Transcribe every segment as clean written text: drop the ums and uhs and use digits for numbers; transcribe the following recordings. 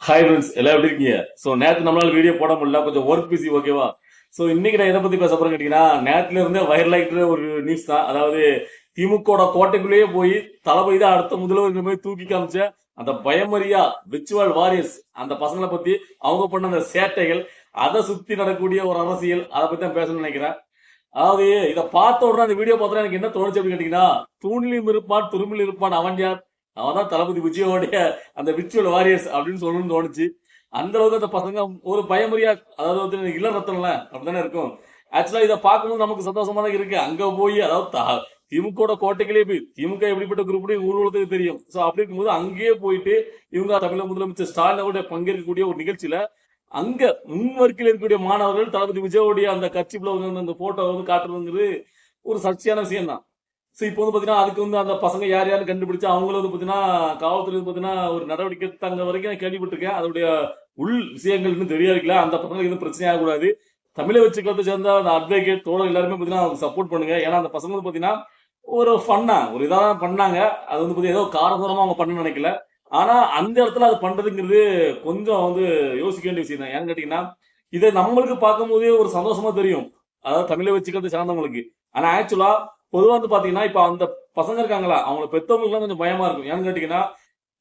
Hi friends எல்லாம் எப்படி இருக்கீங்க? ஸோ நேற்று நம்மளால வீடியோ போட முடியல, கொஞ்சம் ஒர்க் பிஸி, ஓகேவா? ஸோ இன்னைக்கு நான் எதை பத்தி பேச போறேன்னு கேட்டீங்கன்னா, நேற்றுல இருந்தே வைரல் ஆகிட்டு ஒரு நியூஸ் தான். அதாவது திமுக கோட்டைக்குள்ளேயே போய் தளபதி தான் அடுத்த முதல்வர் போய் தூக்கி காமிச்ச அந்த பயமறியா விர்ச்சுவல் வாரியர்ஸ் அந்த பசங்களை பத்தி, அவங்க பண்ண அந்த சேட்டைகள், அதை சுத்தி நடக்கக்கூடிய ஒரு அரசியல், அதை பத்தி தான் பேசணும்னு நினைக்கிறேன். அதாவது இதை பார்த்த உடனே அந்த வீடியோ பார்த்தா எனக்கு என்ன தோணுச்சு அப்படின்னு கேட்டீங்கன்னா, தூணிலும் இருப்பான் துரும்பில் இருப்பான் அவன் யார், அவன் தான் தளபதி விஜயோடைய அந்த விர்ச்சுவல் வாரியர்ஸ் அப்படின்னு சொல்லணும்னு தோணுச்சு. அந்த அளவுக்கு அந்த பசங்க ஒரு பயமறியா, அதாவது வந்து இள ரத்தம்ல அப்படித்தானே இருக்கும். ஆக்சுவலா இதை பார்க்கும்போது நமக்கு சந்தோஷமா தான் இருக்கு. அங்க போய் அதாவது திமுக கோட்டைகளே போய் திமுக எப்படிப்பட்ட குரூப் ஊர்வலத்துக்கு தெரியும். சோ அப்படி இருக்கும்போது அங்கேயே போயிட்டு இவங்க தமிழக முதலமைச்சர் ஸ்டாலினோட பங்கேற்கக்கூடிய ஒரு நிகழ்ச்சியில அங்க முன்வரிக்கையில் இருக்கக்கூடிய மாணவர்கள் தளபதி விஜயோடைய அந்த கட்சிக்குள்ள வந்து அந்த போட்டோ வந்து காட்டுறதுங்கிறது ஒரு சர்ச்சையான விஷயம் தான். ஸோ இப்போ வந்து பார்த்தீங்கன்னா அதுக்கு வந்து அந்த பசங்க யார் யாரும் கண்டுபிடிச்சு அவங்கள வந்து பார்த்தீங்கன்னா காவல்துறை பார்த்தீங்கன்னா ஒரு நடவடிக்கை எடுத்தாங்க வரைக்கும் நான் கேள்விப்பட்டிருக்கேன். அதோடைய உள் விஷயங்கள் இன்னும் தெரியாதுல. அந்த பசங்களுக்கு எதுவும் பிரச்சனை ஆகக்கூடாது. தமிழை வச்சுக்கிறத சேர்ந்த அந்த அட்வொகேட் தோழர் எல்லாருமே பார்த்தீங்கன்னா சப்போர்ட் பண்ணுங்க. ஏன்னா அந்த பசங்க வந்து பார்த்தீங்கன்னா ஒரு ஃபன்னா ஒரு இதாக பண்ணாங்க. அது வந்து பார்த்தீங்கன்னா ஏதோ காரசாரமா அவங்க பண்ண நினைக்கல. ஆனா அந்த இடத்துல அது பண்றதுங்கிறது கொஞ்சம் வந்து யோசிக்க வேண்டிய விஷயம் தான். ஏன்னு கேட்டீங்கன்னா இதை நம்மளுக்கு பார்க்கும் போதே ஒரு சந்தோஷமா தெரியும், அதாவது தமிழை வச்சுக்கிறது சார்ந்தவங்களுக்கு. ஆனா ஆக்சுவலா பொதுவா வந்து பாத்தீங்கன்னா இப்ப அந்த பசங்க இருக்காங்களா, அவங்களை பெற்றவங்களுக்கு கொஞ்சம் பயமா இருக்கும். ஏன்னு கேட்டீங்கன்னா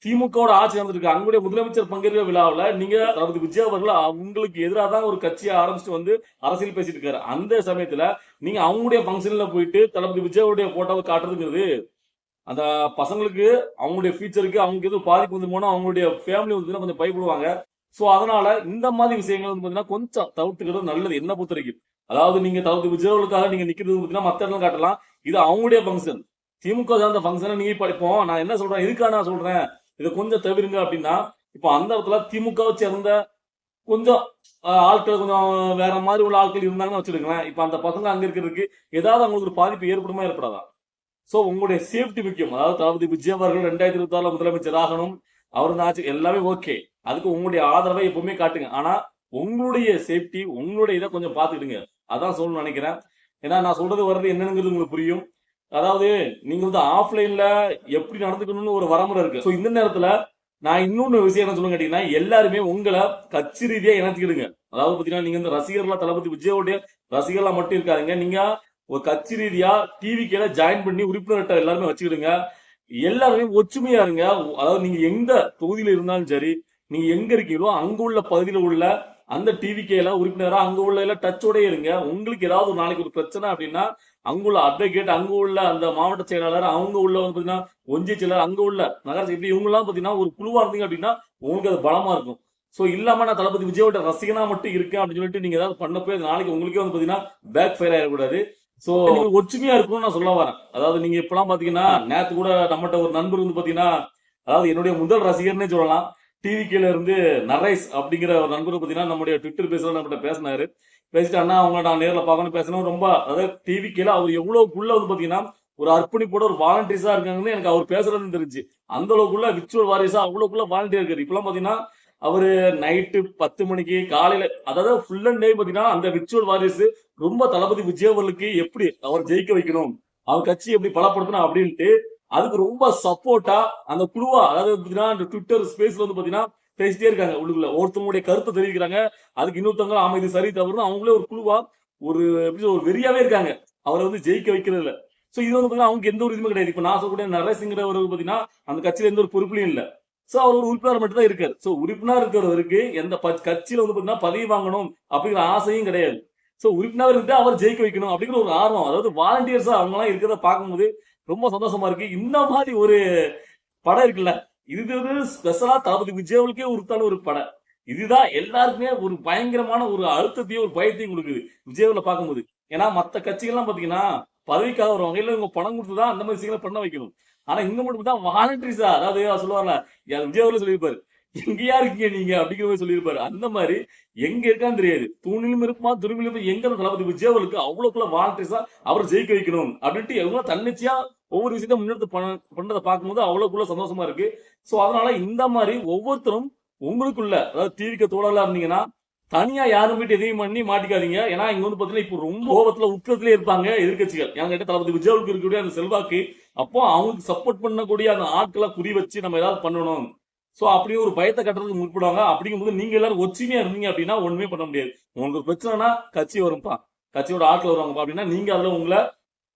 திமுக ஆட்சி நடந்திருக்கு. அங்களுடைய முதலமைச்சர் பங்கேற்க விழாவில் நீங்க தளபதி விஜய் அவர்கள் அவங்களுக்கு எதிராக தான் ஒரு கட்சியை ஆரம்பிச்சுட்டு வந்து அரசியல் பேசிட்டு இருக்காரு. அந்த சமயத்துல நீங்க அவங்களுடைய பங்கன்ல போயிட்டு தளபதி விஜயோடைய போட்டோவை காட்டுறதுங்கிறது அந்த பசங்களுக்கு அவங்களுடைய ஃபியூச்சருக்கு அவங்களுக்கு எதுவும் பாதிப்பு வந்து போனா அவங்களுடைய ஃபேமிலி வந்து கொஞ்சம் பயப்படுவாங்க. சோ அதனால இந்த மாதிரி விஷயங்கள் வந்து பாத்தீங்கன்னா கொஞ்சம் தவிர்த்துக்கிறது நல்லது என்ன பொறுத்த வரைக்கும். அதாவது நீங்க தளபதி விஜயர்களுக்காக நீங்க நிக்கிறது பாத்தீங்கன்னா மத்த இடத்துல காட்டலாம். இது அவங்களுடைய ஃபங்க்ஷன், திமுக சார்ந்த ஃபங்க்ஷனை நீங்க படிப்போம். நான் என்ன சொல்றேன், இதுக்காக நான் சொல்றேன் இதை கொஞ்சம் தவிருங்க அப்படின்னா, இப்போ அந்த இடத்துல திமுகவை சேர்ந்த கொஞ்சம் ஆட்கள் கொஞ்சம் வேற மாதிரி உள்ள ஆட்கள் இருந்தாங்கன்னு வச்சுருங்களேன். இப்ப அந்த பசங்க அங்க இருக்கிறதுக்கு ஏதாவது அவங்களுக்கு ஒரு பாதிப்பு ஏற்படுமா ஏற்படாதா? சோ உங்களுடைய சேஃப்டி முக்கியம். அதாவது தளபதி விஜய் அவர்கள் 2026 முதலமைச்சர் ஆகணும், அவர் ஆட்சி எல்லாமே ஓகே. அதுக்கு உங்களுடைய ஆதரவை எப்பவுமே காட்டுங்க. ஆனா உங்களுடைய சேஃப்டி உங்களுடைய இதை கொஞ்சம் பாத்துக்கிடுங்க. அதான் சொல்லணும்னு நினைக்கிறேன். ஏன்னா நான் சொல்றது வர்றது என்னங்கிறது உங்களுக்கு புரியும். அதாவது நீங்க வந்து ஆஃப்லைன்ல எப்படி நடந்துக்கணும்னு ஒரு வரமுறை இருக்கு. சோ இந்த நேரத்துல நான் இன்னொன்னு விஷயம் என்ன சொல்லுங்க கேட்டீங்கன்னா, எல்லாருமே உங்களை கட்சி ரீதியா இணைச்சிக்கிடுங்க. அதாவது பாத்தீங்கன்னா நீங்க இந்த ரசிகர்களா தளபதி விஜயோடைய ரசிகர்களா மட்டும் இருக்காதுங்க. நீங்க ஒரு கட்சி ரீதியா டிவிக்கு ஜாயின் பண்ணி உறுப்பினர் எல்லாருமே வச்சுக்கிடுங்க. எல்லாருமே ஒற்றுமையா இருங்க. அதாவது நீங்க எந்த தொகுதியில இருந்தாலும் சரி, நீங்க எங்க இருக்கீங்களோ அங்க உள்ள பகுதியில உள்ள அந்த டிவிக்கு எல்லாம் உறுப்பினரா அங்க உள்ள எல்லாம் டச்சோட இருங்க. உங்களுக்கு ஏதாவது ஒரு நாளைக்கு ஒரு பிரச்சனை அப்படின்னா அங்குள்ள அட்வொகேட், அங்க உள்ள அந்த மாவட்ட செயலாளர், அவங்க உள்ள வந்து பாத்தீங்கன்னா ஒன்றிய செயலாளர், அங்க உள்ள நகராட்சி, இப்படி இவங்க எல்லாம் பாத்தீங்கன்னா ஒரு குழுவா இருந்தீங்க அப்படின்னா உங்களுக்கு அது பலமா இருக்கும். சோ இல்லாம நான் தளபதி விஜயோட ரசிகனா மட்டும் இருக்கேன் அப்படின்னு சொல்லிட்டு நீங்க ஏதாவது பண்ண போய் நாளைக்கு உங்களுக்கே வந்து பாத்தீங்கன்னா பேக் ஃபயர் ஆயிடக்கூடாது. சோ நீங்க ஒற்றுமையா இருக்கணும்னு நான் சொல்ல வரேன். அதாவது நீங்க இப்பெல்லாம் பாத்தீங்கன்னா நேத்து கூட நம்மகிட்ட ஒரு நண்பர் வந்து பாத்தீங்கன்னா, அதாவது என்னுடைய முதல் ரசிகர்னே சொல்லலாம், டிவிக்கில இருந்து நரேஷ் அப்படிங்கிற ஒரு நண்பர் பாத்தீங்கன்னா நம்முடைய ட்விட்டர் பேசுறது நம்மகிட்ட பேசினாரு. பேசிட்டு அண்ணா அவங்க நான் நேரில் பார்க்கணும் பேசணும் ரொம்ப, அதாவது டிவிக்கில அவர் எவ்வளவுக்குள்ள வந்து பாத்தீங்கன்னா ஒரு அர்ப்பணிப்போட ஒரு வாலண்டியர்ஸா இருக்காங்கன்னு எனக்கு அவர் பேசுறதுன்னு தெரிஞ்சு. அந்த அளவுக்குள்ள விர்ச்சுவல் வாரியர்ஸா அவ்வளவுக்குள்ள வாலண்டியர் இருக்காரு. இப்பெல்லாம் பாத்தீங்கன்னா அவரு நைட்டு 10 மணிக்கு காலையில, அதாவது ஃபுல் அண்ட் டே பாத்தீங்கன்னா அந்த விர்ச்சுவல் வாரியர்ஸ் ரொம்ப தளபதி விஜய் அவர்களுக்கு எப்படி அவர் ஜெயிக்க வைக்கணும், அவர் கட்சி எப்படி பலப்படுத்தணும் அப்படின்ட்டு அதுக்கு ரொம்ப சப்போர்ட்டா அந்த குழுவா, அதாவது பாத்தீங்கன்னா ட்விட்டர் ஸ்பேஸ்ல வந்து பாத்தீங்கன்னா பேசிட்டே இருக்காங்க. உள்ளுக்குள்ள ஒருத்தவங்களுடைய கருத்தை தெரிவிக்கிறாங்க. அதுக்கு இன்னொருத்தவங்க ஆமா இது சரி தவறுன்னு அவங்களே ஒரு குழுவா ஒரு எப்படி ஒரு வெறியாவே இருக்காங்க அவரை வந்து ஜெயிக்க வைக்கிறதுல. சோ இது வந்து பாத்தீங்கன்னா அவங்க எந்த ஒரு இதுவுமே கிடையாது. இப்ப நான் சொல்லக்கூடிய நரேஷ்ங்கிறவர் பாத்தீங்கன்னா அந்த கட்சியில எந்த ஒரு பொறுப்புலையும் இல்ல. சோ அவர் ஒரு உறுப்பினர் மட்டும் தான் இருக்காரு. சோ உறுப்பினர் இருக்கிறவருக்கு எந்த கட்சியில வந்து பாத்தீங்கன்னா பதவி வாங்கணும் அப்படிங்கிற ஆசையும் கிடையாது. சோ உறுப்பினர் இருந்து அவர் ஜெயிக்க வைக்கணும் அப்படிங்கிற ஒரு ஆர்வம், அதாவது வாலண்டியர்ஸா அவங்க எல்லாம் இருக்கிறத பார்க்கும்போது ரொம்ப சந்தோஷமா இருக்கு. இந்த மாதிரி ஒரு படம் இருக்குல்ல, இது வந்து ஸ்பெஷலா தளபதி விஜயவுக்கே உருத்தான ஒரு படம். இதுதான் எல்லாருக்குமே ஒரு பயங்கரமான ஒரு அழுத்தத்தையும் ஒரு பயத்தையும் கொடுக்குது விஜயவுல பார்க்கும்போது. ஏன்னா மத்த கட்சிகள்லாம் பாத்தீங்கன்னா பதவிக்காக வருவாங்க, இல்ல இவங்க பணம் கொடுத்துதான் அந்த மாதிரி விஷயங்களை பண்ண வைக்கணும். ஆனா இங்க மட்டும் தான் வாலண்டரிஸா, அதாவது சொல்லுவாங்கல்ல, விஜயவுல சொல்லியிருப்பாரு எங்கயா இருக்கீங்க நீங்க அப்படிங்கிற மாதிரி சொல்லியிருப்பாரு. அந்த மாதிரி எங்க இருக்கான்னு தெரியாது, தூணிலும் இருப்பா துருவிலும் எங்க தளபதி விஜயவுக்கு அவ்வளவுக்குள்ள வாலண்டரிஸா அவர் ஜெயிக்க வைக்கணும் அப்படின்ட்டு எவ்வளவு தன்னிச்சையா ஒவ்வொரு விஷயத்தையும் முன்னெடுத்து பண்றதை பார்க்கும்போது அவ்வளவுக்குள்ள சந்தோஷமா இருக்கு. சோ அதனால இந்த மாதிரி ஒவ்வொருத்தரும் உங்களுக்குள்ள, அதாவது டிவிக்கு தோழலா இருந்தீங்கன்னா தனியா யாரும் போயிட்டு எதையும் பண்ணி மாட்டிக்காதீங்க. ஏன்னா இங்க வந்து பாத்தீங்கன்னா இப்போ ரொம்ப கோபத்துல உட்கத்திலே இருப்பாங்க எதிர்கட்சிகள். ஏன்னு கேட்ட தளபதி விஜய்க்கு இருக்கக்கூடிய அந்த செல்வாக்கு, அப்போ அவங்களுக்கு சப்போர்ட் பண்ணக்கூடிய அந்த ஆட்களை குறி வச்சு நம்ம ஏதாவது பண்ணணும். சோ அப்படியே ஒரு பயத்தை கட்டுறதுக்கு முற்படுவாங்க. அப்படிங்கும்போது நீங்க எல்லாரும் ஒற்றுமையா இருந்தீங்க அப்படின்னா ஒண்ணுமே பண்ண முடியாது. உங்களுக்கு பிரச்சனைனா கட்சி வரும்பா, கட்சியோட ஆட்கள் வருவாங்கப்பா அப்படின்னா நீங்க அதுல உங்களை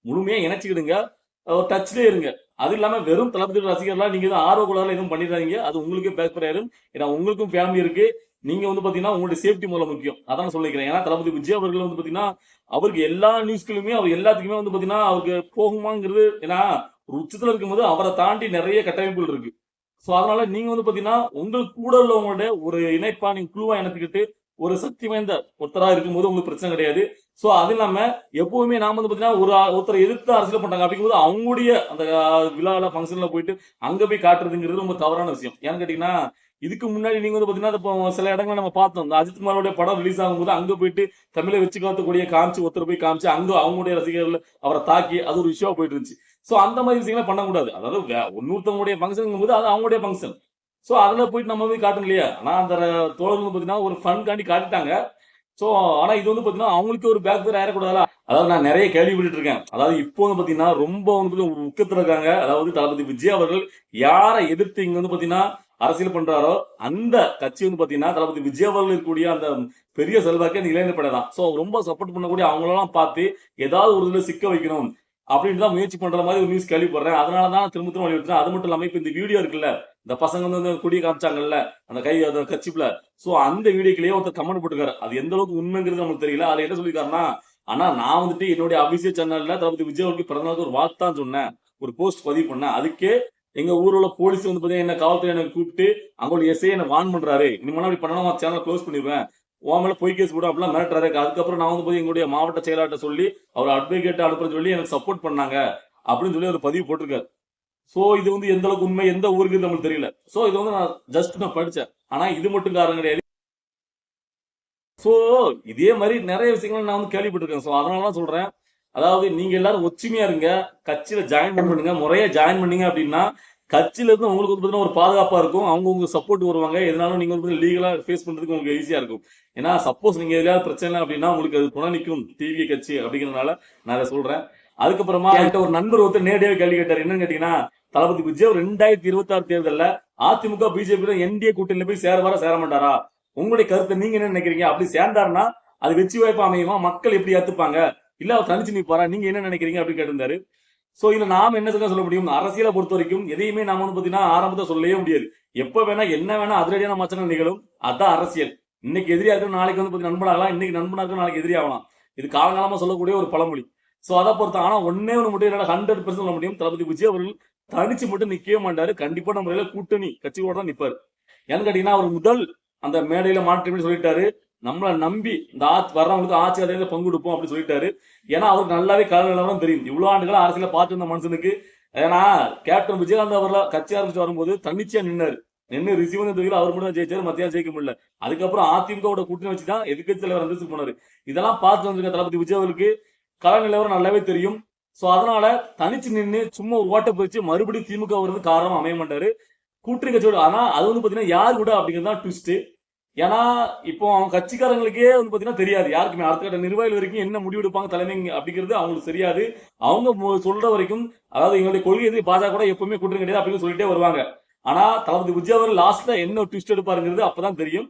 முழுமையா இணைச்சுக்கிடுங்க. ஒரு டச்லயே இருங்க. அது இல்லாம வெறும் தளபதி ரசிகர்களா நீங்க எதுவும் ஆர்வ கோளாறுல எதுவும் பண்ணிடாதீங்க. அது உங்களுக்கே பேக் ஃபயர் ஆயிரும். ஏன்னா உங்களுக்கும் ஃபேமிலி இருக்கு. நீங்க பாத்தீங்கன்னா உங்களுடைய சேஃப்டி முதல்ல முக்கியம். அதான் சொல்லிக்கிறேன். ஏன்னா தளபதி விஜய் அவர்கள் பாத்தீங்கன்னா அவருக்கு எல்லா நியூஸ்களுமே அவர் எல்லாத்துக்குமே பாத்தீங்கன்னா அவருக்கு போகுமாங்கிறது, ஏன்னா ஒரு உச்சத்துல இருக்கும்போது அவரை தாண்டி நிறைய கட்டமைப்புகள் இருக்கு. சோ அதனால நீங்க பாத்தீங்கன்னா உங்களுக்கு கூட உள்ளவங்களுடைய ஒரு இணைப்பா நீங்க குழுவா இணைத்துக்கிட்டு ஒரு சக்தி வாய்ந்த ஒருத்தரா இருக்கும்போது உங்களுக்கு பிரச்சனை கிடையாது. சோ அது இல்லாம எப்பவுமே நாம பாத்தீங்கன்னா ஒருத்தரை எதிர்த்து அரசியல் பண்றாங்க அப்படிங்கும்போது அவங்களுடைய அந்த விழால ஃபங்க்ஷன்ல போயிட்டு அங்க போய் காட்டுறதுங்கிறது ரொம்ப தவறான விஷயம். ஏன்னு கேட்டீங்கன்னா இதுக்கு முன்னாடி நீங்க பாத்தீங்கன்னா இப்போ சில இடங்களை நம்ம பார்த்தோம். இந்த அஜித் குமாரோட படம் ரிலீஸ் ஆகும்போது அங்க போயிட்டு தமிழை வச்சு காத்தக்கூடிய காமிச்சு ஒருத்தர் போய் காமிச்சு அங்க அவங்களுடைய ரசிகர்கள் அவரை தாக்கி அது ஒரு விஷயமா போயிட்டு இருந்துச்சு. சோ அந்த மாதிரி விஷயங்களை பண்ணக்கூடாது. அதாவது இன்னொருத்தவங்களுடைய ஃபங்க்ஷன் போது அது அவங்களுடைய ஃபங்க்ஷன். சோ அதுல போயிட்டு நம்ம போய் காட்டணும் இல்லையா? ஆனா அந்த தோழர்கள் பாத்தீங்கன்னா ஒரு ஃபன் காண்டி காட்டிட்டாங்க. சோ ஆனா இது பாத்தீங்கன்னா அவங்களுக்கு ஒரு பேக் ஃபயர் ஆயிடக்கூடாதா? அதாவது நான் நிறைய கேள்விப்பட்டு இருக்கேன். அதாவது இப்போ பாத்தீங்கன்னா ரொம்ப ஒரு உக்கத்துல இருக்காங்க. அதாவது தளபதி விஜய் அவர்கள் யாரை எதிர்த்து இங்க பாத்தீங்கன்னா அரசியல் பண்றாரோ அந்த கட்சி பாத்தீங்கன்னா தளபதி விஜய் அவர்கள் இருக்கக்கூடிய அந்த பெரிய செல்வாக்கே அந்த இளைஞர் படை தான். சோ ரொம்ப சப்போர்ட் பண்ணக்கூடிய அவங்களெல்லாம் பார்த்து ஏதாவது ஒரு இதுல சிக்க வைக்கணும் அப்படின்னு தான் முயற்சி பண்ற மாதிரி ஒரு நியூஸ் கேள்விப்படுறேன். அதனாலதான் திரும்ப திரும்ப வலியுறுத்துறேன். அது மட்டும் இல்லாம இப்ப இந்த வீடியோ இருக்குல்ல, இந்த பசங்க கொடியை காமிச்சாங்கல்ல அந்த கை அந்த கட்சிப்புல, சோ அந்த வீடியோக்குள்ளேயே ஒருத்தர் கமெண்ட் போட்டுருக்காரு. அது எந்த அளவுக்கு உண்மைங்கிறது நமக்கு தெரியல. அதுல என்ன சொல்லிருக்காருன்னா, ஆனா நான் என்னுடைய அபிஷேக் சேனல்ல தளபதி விஜய் அவருக்கு பிறந்தநாளுக்கு ஒரு வாழ்த்து தான் சொன்னேன், ஒரு போஸ்ட் பதிவு பண்ணேன். அதுக்கே எங்க ஊர்ல உள்ள போலீஸ் பாத்தீங்கன்னா என்ன காவல்துறை எனக்கு கூப்பிட்டு அவங்களுடைய எஸ்ஐ என்ன வான் பண்றாரு, இனிமே அப்படி பண்ணணும் சேனல் க்ளோஸ் பண்ணிடுவேன், உன் மேல பொய் கேஸ் கூட அப்படிலாம் மிரட்டுறாரு. அதுக்கப்புறம் நான் போய் எங்களுடைய மாவட்ட செயலாளர்கிட்ட சொல்லி அவர் அட்வொகேட் அனுப்புறேன்னு சொல்லி எனக்கு சப்போர்ட் பண்ணாங்க அப்படின்னு சொல்லி ஒரு பதிவு போட்டிருக்காரு. சோ இது எந்த அளவுக்கு உண்மை, எந்த ஊருக்கு நம்மளுக்கு தெரியல. சோ இது நான் படிச்சேன். ஆனா இது மட்டும் காரணம் கிடையாது. சோ இதே மாதிரி நிறைய விஷயங்கள் நான் கேள்விப்பட்டிருக்கேன். சோ அதனாலதான் சொல்றேன், அதாவது நீங்க எல்லாரும் ஒற்றுமையா இருங்க, கட்சியில ஜாயின் பண்ணுங்க. முறையா ஜாயின் பண்ணீங்க அப்படின்னா கட்சியில இருந்து உங்களுக்கு பாத்தீங்கன்னா ஒரு பாதுகாப்பா இருக்கும். அவங்க உங்களுக்கு சப்போர்ட் வருவாங்க. எதனாலும் நீங்க லீகலா ஃபேஸ் பண்றதுக்கு உங்களுக்கு ஈஸியா இருக்கும். ஏன்னா சப்போஸ் நீங்க எதாவது பிரச்சனை அப்படின்னா உங்களுக்கு அது துணை நிற்கும் டிவி கட்சி அப்படிங்கறதுனால நான் அதை சொல்றேன். அதுக்கப்புறமா என்கிட்ட ஒரு நண்பர் ஒருத்தர் நேரடியாக கேள்வி கேட்டார். என்னன்னு கேட்டீங்கன்னா, தளபதி விஜய் 2026 தேர்தல்ல அதிமுக பிஜேபி என்டிஏ கூட்டணியில போய் சேர மாட்டாரா? உங்களுடைய கருத்தை நீங்க என்ன நினைக்கிறீங்க? அப்படி சேர்ந்தாருன்னா அது வெற்றி வாய்ப்பு அமையுமா? மக்கள் எப்படி ஏத்துப்பாங்க? இல்ல அவர் தனிச்சு நிற்பாரா? நீங்க என்ன நினைக்கிறீங்க அப்படின்னு கேட்டிருந்தாரு. சோ இதுல நாம என்ன சொல்ல முடியும்? அரசியலை பொறுத்த வரைக்கும் எதையுமே நாம பாத்தீங்கன்னா ஆரம்பத்தை சொல்லவே முடியாது. எப்ப வேணா என்ன வேணா அதிரடியான மாற்றங்கள் நிகழும். அதான் அரசியல். இன்னைக்கு எதிரியா இருக்கிற நாளைக்கு பாத்தீங்கன்னா நண்பனாகலாம், இன்னைக்கு நண்பனா இருக்கிற நாளைக்கு எதிரி ஆகலாம். இது காலங்காலமா சொல்லக்கூடிய ஒரு பழமொழி. சோ அதை பொறுத்த ஆனா ஒன்னே ஒண்ணு மட்டும் என்னால 100% சொல்ல முடியும், தளபதி விஜய் அவர்கள் தனிச்சு மட்டும் நிக்கவே மாட்டாரு. கண்டிப்பான முறையில கூட்டணி கட்சியோட தான் நிப்பாரு. ஏன்னு கேட்டீங்கன்னா அவர் முதல் அந்த மேடையில மாற்றி சொல்லிட்டாரு, நம்மளை நம்பி இந்த வர்றவங்களுக்கு ஆட்சி அதிகாரத்துல பங்கு கொடுப்போம் அப்படின்னு சொல்லிட்டாரு. ஏன்னா அவருக்கு நல்லாவே கள நிலவரம் தெரியும். இவ்வளவு ஆண்டுகளா அரசியல பார்த்து வந்த மனுஷனுக்கு. ஏன்னா கேப்டன் விஜயகாந்த் அவர்ல கட்சி ஆரம்பிச்சு வரும்போது தன்னிச்சையா நின்று ரிசீவ் தொகுதியில் அவர் மட்டும் ஜெயிச்சாரு, மத்தியானம் ஜெயிக்க முடியல. அதுக்கப்புறம் அதிமுக கூட்டணி வச்சுதான் எதிர்கட்சி தலைவர் வந்து போனாரு. இதெல்லாம் பார்த்து வந்திருக்க தளபதி விஜய் அவருக்கு கள நிலவரம் நல்லாவே தெரியும். சோ அதனால தனிச்சு நின்று சும்மா ஒரு ஓட்ட போயிச்சு மறுபடியும் திமுக வருது காரணம் அமைய மாட்டாரு கூட்டணி கட்சியோட. ஆனா அது பாத்தீங்கன்னா யார் கூட அப்படிங்கிறது தான் ட்விஸ்ட். ஏன்னா இப்போ அவங்க கட்சிக்காரங்களுக்கே பாத்தீங்கன்னா தெரியாது யாருக்குமே அடுத்த கட்ட நிர்வாகிகள் வரைக்கும் என்ன முடிவு எடுப்பாங்க தலைமை அப்படிங்கிறது அவங்களுக்கு தெரியாது. அவங்க சொல்ற வரைக்கும், அதாவது எங்களுடைய கொள்கை பாஜக கூட எப்பவுமே கூட்டணி கிடையாது அப்படின்னு சொல்லிட்டே வருவாங்க. ஆனா தளபதி விஜய் அவர் லாஸ்ட்ல என்ன ட்விஸ்ட் எடுப்பாருங்கிறது அப்பதான் தெரியும்.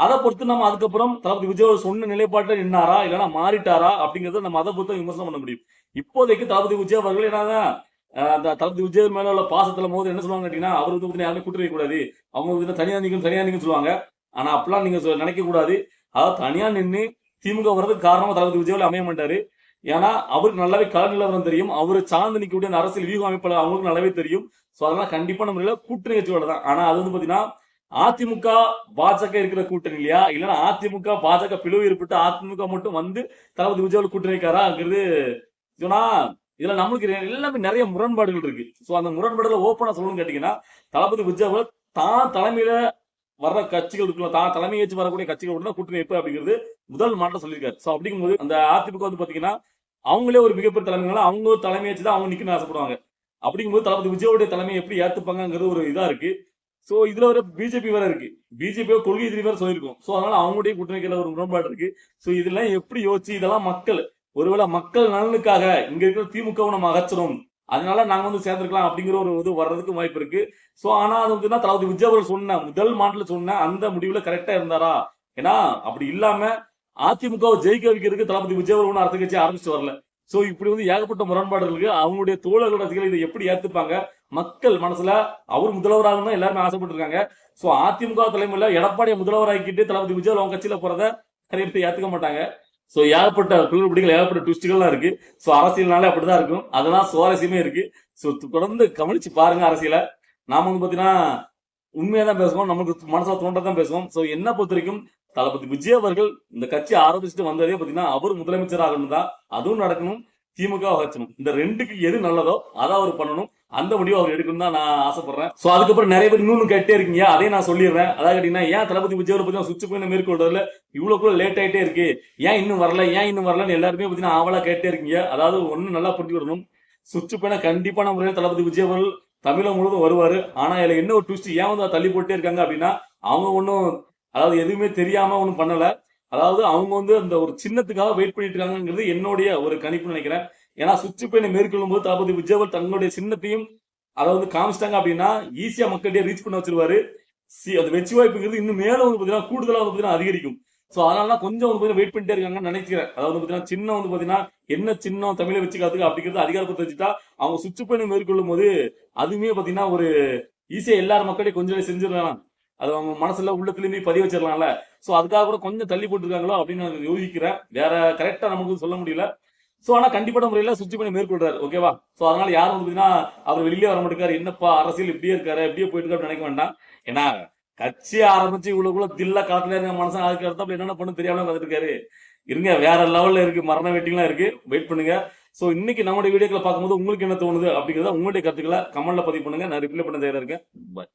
அதை பொறுத்து நம்ம அதுக்கப்புறம் தளபதி விஜய் அவர் சொன்ன நிலைப்பாட்டில் நின்னாரா இல்லைன்னா மாறிட்டாரா அப்படிங்கறத நம்ம அதை பொறுத்து விமர்சனம் பண்ண முடியும். இப்போதைக்கு தளபதி விஜய் அவர்கள் என்னதான் அந்த தளபதி விஜய் மேல உள்ள பாசத்துல போது என்ன சொல்லுவாங்க கேட்டீங்கன்னா, அவர் யாருமே கூட்டணி கூடாது, அவங்க தனியா நிற்கும் சொல்லுவாங்க. ஆனா அப்பெல்லாம் நீங்க நினைக்க கூடாது. அதாவது தனியா நின்று திமுக வர்றதுக்கு காரணமா தளபதி விஜய் அமைய மாட்டாரு. ஏன்னா அவருக்கு நல்லாவே கள நிலவரம் தெரியும். அவரு சார்ந்து நிற்கக்கூடிய அந்த அரசியல் வியூக அமைப்பாளர் அவங்களுக்கு நல்லாவே தெரியும். சோ அதெல்லாம் கண்டிப்பா நம்ம கூட்டணி கட்சியோட தான். ஆனா அது பாத்தீங்கன்னா அதிமுக பாஜக இருக்கிற கூட்டணி இல்லையா, இல்லன்னா அதிமுக பாஜக பிளவு ஏற்பட்டு அதிமுக மட்டும் வந்து தளபதி விஜய் கூட்டணி வைக்காராங்கிறது சொன்னா இதுல நம்மளுக்கு எல்லாமே நிறைய முரண்பாடுகள் இருக்கு. சோ அந்த முரண்பாடுல ஓப்பனா சொல்லணும்னு கேட்டீங்கன்னா, தளபதி விஜய் தான் தலைமையில வர்ற கட்சிகள் இருக்குல்ல, தான் தலைமை ஏற்று வரக்கூடிய கட்சிகள் கூட்டணி வைப்பு அப்படிங்கிறது முதல் மாற்றம் சொல்லியிருக்காரு. சோ அப்படிங்கும்போது அந்த அதிமுக பாத்தீங்கன்னா அவங்களே ஒரு மிகப்பெரிய தலைமைகளா அவங்க தலைமை ஏற்று தான் அவங்க நிக்கணும்னு ஆசைப்படுவாங்க. அப்படிங்கும்போது தளபதி விஜயோடைய தலைமையை எப்படி ஏத்துப்பாங்கிறது ஒரு இதா இருக்கு. சோ இதுல வர பிஜேபி வேற இருக்கு. பிஜேபி கொள்கை எதிரி வேற சொல்லியிருக்கோம். சோ அதனால அவங்களுடைய கூட்டணிக்கு ஒரு முரண்பாடு இருக்கு. சோ இதெல்லாம் எப்படி யோசிச்சு இதெல்லாம் ஒருவேளை மக்கள் நலனுக்காக இங்க இருக்கிற திமுக நம்ம அகற்றணும் அதனால நாங்க வந்து சேர்ந்துருக்கலாம் அப்படிங்கிற ஒரு இது வர்றதுக்கு வாய்ப்பு இருக்கு. சோ ஆனா அது வந்து தளபதி விஜய் அவர்கள் சொன்ன முதல் மாட்டுல சொன்ன அந்த முடிவுல கரெக்டா இருந்தாரா? ஏன்னா அப்படி இல்லாம அதிமுகவை ஜெயிக்க வைக்கிறதுக்கு தளபதி விஜய் அவர்கள் ஒன்றும் அரசியல் கட்சி ஆரம்பிச்சு வரல. சோ இப்படி வந்து ஏகப்பட்ட முரண்பாடுகள் இருக்கு. அவங்களுடைய தோழர்கள் ரசிகர்கள் இதை எப்படி ஏத்துப்பாங்க? மக்கள் மனசுல அவர் முதல்வராகணும் எல்லாருமே ஆசைப்பட்டு இருக்காங்க. சோ அதிமுக தலைமையில எடப்பாடியை முதல்வராக்கிட்டு தளபதி விஜய் அவங்க கட்சியில போறத நிறைய பேர் ஏத்துக்க மாட்டாங்க. சோ ஏகப்பட்ட குளறுபடிகள் ஏகப்பட்ட ட்விஸ்டுகள்லாம் இருக்கு. சோ அரசியல்னாலே அப்படிதான் இருக்கும். அதெல்லாம் சுவாரஸ்யமே இருக்கு. சோ தொடர்ந்து கவனிச்சு பாருங்க அரசியல. நாம வந்து பாத்தீங்கன்னா உண்மையா தான் பேசுவோம். நமக்கு மனசுல தோன்றதான் பேசுவோம். சோ என்ன பொறுத்த வரைக்கும் தளபதி விஜய் அவர்கள் இந்த கட்சி ஆரம்பிச்சுட்டு வந்ததே பாத்தீங்கன்னா அவர் முதலமைச்சர் ஆகணும் தான். அதுவும் நடக்கணும். திமுக வச்சணும். இந்த ரெண்டுக்கு எது நல்லதோ அதை அவர் பண்ணணும். அந்த முடிவு அவர் எடுக்கணும் தான் நான் ஆசைப்படுறேன். சோ அதுக்கப்புறம் நிறைய பேர் இன்னொன்னு கேட்டே இருக்கீங்க. அதையும் நான் சொல்லிடுறேன். அதாவது கேட்டீங்கன்னா ஏன் தளபதி விஜய் பத்தி சுவிட்ச் போய் மேற்கொள்றதுல இவ்வளவு கூட லேட் ஆயிட்டே இருக்கு, ஏன் இன்னும் வரல, ஏன் இன்னும் வரலன்னு எல்லாருமே பாத்தீங்கன்னா ஆவலா கேட்டே இருக்கீங்க. அதாவது ஒண்ணு நல்லா புரிஞ்சுக்கணும். சுவிட்ச் போயினா கண்டிப்பான முறையில் தளபதி விஜய் அவர்கள் தமிழகம் முழுவதும் வருவாரு. ஆனா இதுல என்ன ஒரு ட்விஸ்ட், ஏன் வந்து தள்ளி போட்டே இருக்காங்க அப்படின்னா அவங்க ஒன்னும் அதாவது எதுவுமே தெரியாம ஒன்னும் பண்ணல. அதாவது அவங்க வந்து அந்த ஒரு சின்னத்துக்காக வெயிட் பண்ணிட்டு இருக்காங்கிறது என்னுடைய ஒரு கணிப்பு நினைக்கிறேன். ஏன்னா சுவிட்ச் பயனை மேற்கொள்ளும் போது தளபதி விஜய் தங்களுடைய சின்னத்தையும் அதை வந்து காமிச்சிட்டாங்க அப்படின்னா ஈஸியா மக்கள்கிட்ட ரீச் பண்ண வச்சிருவாரு. அந்த வெற்றி வாய்ப்புங்கிறது இன்னும் மேலும் வந்து பாத்தீங்கன்னா கூடுதலா வந்து பாத்தீங்கன்னா அதிகரிக்கும். சோ அதனால கொஞ்சம் வந்து வெயிட் பண்ணிட்டே இருக்காங்கன்னு நினைக்கிறேன். அதாவது பாத்தீங்கன்னா சின்னம் வந்து பாத்தீங்கன்னா என்ன சின்னம் தமிழை வச்சுக்காதுக்கு அப்படிங்கிறது அதிகாரப்பட்டு வச்சுட்டா அவங்க சுவிட்ச் பயனை மேற்கொள்ளும் போது அதுவுமே பாத்தீங்கன்னா ஒரு ஈஸியா எல்லாரும் மக்களையும் கொஞ்சம் செஞ்சிடலாம். அது அவங்க மனசுல உள்ளத்துலயுமே பதிவு வச்சிடலாம்ல. சோ அதுக்காக கூட கொஞ்சம் தள்ளி போட்டுருக்காங்களோ அப்படின்னு நான் யோசிக்கிறேன். வேற கரெக்டா நமக்கு சொல்ல முடியல. சோ ஆனா கண்டிப்பான முறையில சுவிட்ச் பண்ணி மேற்கொள்றாரு. ஓகேவா? சோ அதனால யாரும் வந்து அவர் வெளியே வர மாட்டேங்காரு. என்னப்பா அரசியல் இப்படியே இருக்காரு, இப்படியே போயிட்டு இருக்காரு நினைக்க வேண்டாம். ஏன்னா கட்சி ஆரம்பிச்சு இவ்வளவுக்குள்ள தில்ல காலத்துல இருக்க மனசன் அதுக்கு அடுத்த என்னென்ன பண்ணு தெரியாம வந்துட்டு இருக்காரு. இருங்க, வேற லெவல்ல இருக்கு, மரண வெட்டிங்லாம் இருக்கு. வெயிட் பண்ணுங்க. சோ இன்னைக்கு நம்மளுடைய வீடியோக்களை பார்க்கும்போது உங்களுக்கு என்ன தோணுது அப்படிங்கறத உங்களுடைய கருத்துக்களை கமெண்ட்ல பதிவு பண்ணுங்க. நான் ரிப்ளை பண்ண தயாரா இருக்கேன். பாய்.